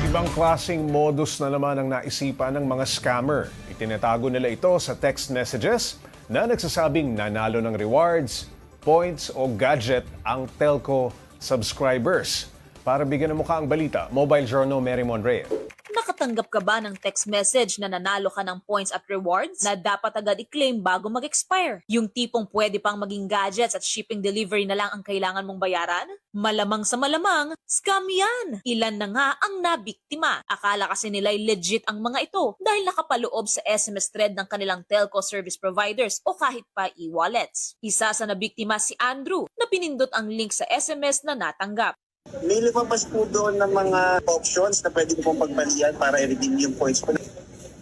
Ibang klaseng modus na naman ang naisipan ng mga scammer. Itinatago nila ito sa text messages na nagsasabing nanalo ng rewards, points o gadget ang telco subscribers. Para bigyan ng mukha ang balita, Mobile Journal Mary Monre. Nakatanggap ka ba ng text message na nanalo ka ng points at rewards na dapat agad i-claim bago mag-expire? Yung tipong pwede pang maging gadgets at shipping delivery na lang ang kailangan mong bayaran? Malamang sa malamang, scam yan! Ilan na nga ang nabiktima. Akala kasi nila'y legit ang mga ito dahil nakapaloob sa SMS thread ng kanilang telco service providers o kahit pa e-wallets. Isa sa nabiktima si Andrew na pinindot ang link sa SMS na natanggap. May lumabas po doon ng mga options na pwede ko pong pagpalian para i-redeem yung points ko.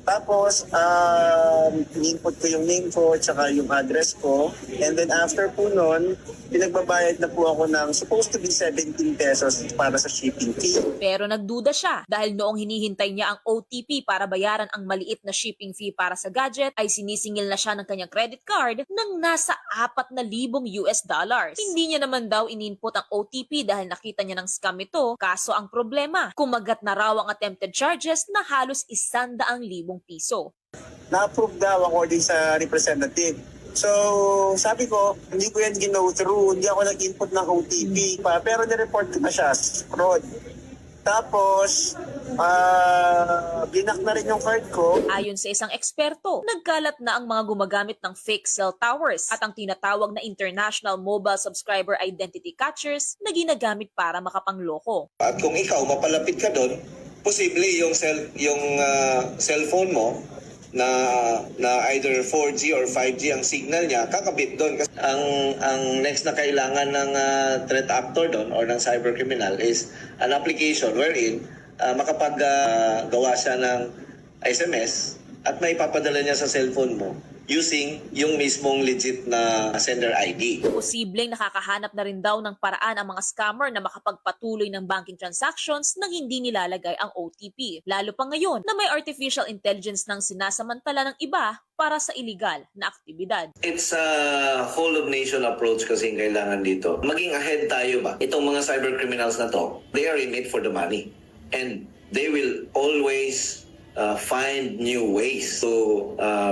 Tapos, in-input ko yung name ko at saka yung address ko. And then after po nun, pinagbabayad na po ako ng supposed to be 17 pesos para sa shipping fee. Pero nagduda siya dahil noong hinihintay niya ang OTP para bayaran ang maliit na shipping fee para sa gadget ay sinisingil na siya ng kanyang credit card ng nasa 4,000 US dollars. Hindi niya naman daw in-input ang OTP dahil nakita niya ng scam ito. Kaso ang problema, kumagat na raw ang attempted charges na halos 100,000 piso. Na-approve daw according sa representative. So, sabi ko, hindi ko yan gino through, hindi ako nag-input ng OTP pa, pero nireport ko na siya, fraud. Tapos, binak na rin yung card ko. Ayon sa isang eksperto, nagkalat na ang mga gumagamit ng fake cell towers at ang tinatawag na International Mobile Subscriber Identity Catchers na ginagamit para makapangloko. At kung ikaw mapalapit ka doon, posible yung cellphone mo na either 4G or 5G ang signal niya, kakabit doon. Kasi ang next na kailangan ng threat actor doon or ng cybercriminal is an application wherein makapaggawa siya ng SMS at may papadala niya sa cellphone mo using yung mismong legit na sender ID. Posibleng nakakahanap na rin daw ng paraan ang mga scammer na makapagpatuloy ng banking transactions nang hindi nilalagay ang OTP. Lalo pa ngayon na may artificial intelligence nang sinasamantala ng iba para sa illegal na aktibidad. It's a whole of nation approach kasi kailangan dito. Maging ahead tayo ba? Itong mga cyber criminals na to, they are in it for the money. And they will always find new ways to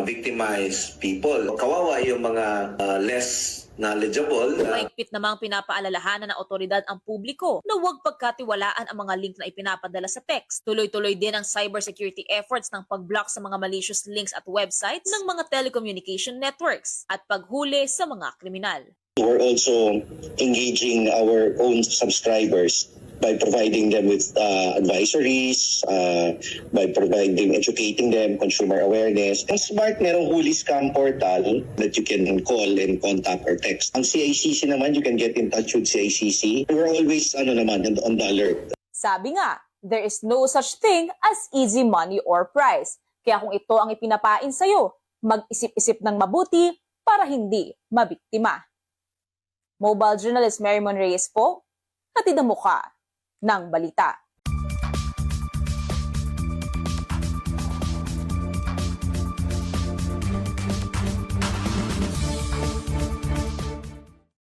victimize people. Kawawa yung mga less knowledgeable. Mahigpit namang pinapaalalahanan ng otoridad ang publiko na huwag pagkatiwalaan ang mga link na ipinapadala sa text. Tuloy-tuloy din ang cybersecurity efforts ng pag-block sa mga malicious links at websites ng mga telecommunication networks at paghuli sa mga kriminal. We're also engaging our own subscribers by providing them with advisories, by educating them, consumer awareness. Ang Smart, merong huli scam portal that you can call and contact or text. Ang CICC naman, you can get in touch with CICC. We're always on the alert. Sabi nga, there is no such thing as easy money or prize. Kaya kung ito ang ipinapain sa'yo, mag-isip-isip ng mabuti para hindi mabiktima. Mobile journalist Mary Mon Reyes po, hatid ang mukha ng balita.